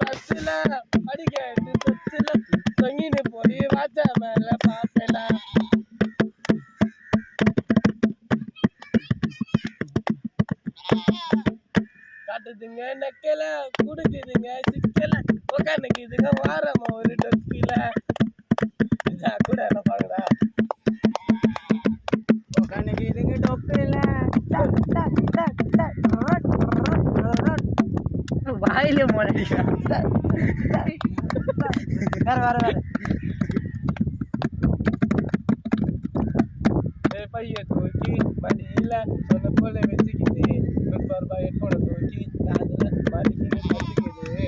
பஸ்ல அடிக்கட்டு தொச்சுல தொங்கின்னு போய் வாச்ச மேல பாப்பேனா காட்டுதுங்க நக்கல குடுக்குதுங்க சிக்கல உக்காந்துக்குதுங்க வாரமா ஒரு டொக்கில கூட என்ன பாருடா உக்காந்துக்குதுங்க டொக்கில வாயிலே மோனடிக்க வேற பைய தூக்கி மடியில சொன்ன போல வச்சுக்கிது ரூபாய் ஹெட்போனை தூக்கி காதுல மாட்டிக்கின்னு பத்துக்குது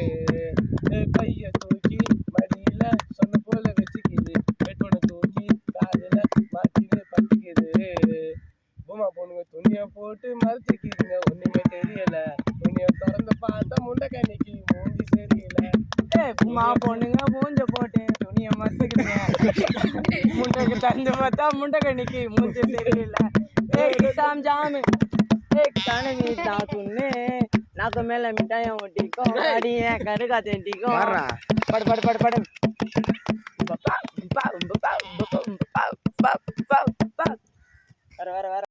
பைய தூக்கி மடியில சொன்ன போல வச்சுக்கிது ஹெட்போனை தூக்கி காதுல மாட்டிக்கின்னு பத்துக்குது பூமா பொண்ணுங்க துணியை போட்டு மறைச்சிக்கிதுங்க ஒண்ணுமே தெரியல துணியை திறந்து பார்த்தா முண்டைக்கண்ணிக்கு மூஞ்சி தெரியல பூமா பொண்ணுங்க மூஞ்ச போட்டு துணியை மறைச்சிக்கிதுங்க முண்டைக்கு தந்து பார்த்தா முண்டைக்கண்ணிக்கு மூஞ்சி தெரியல जाम एक ताने में ताकुन ने ना तो मेला मिठाई मोटी को गाड़ी है करे का तेंटी को पड़ बपा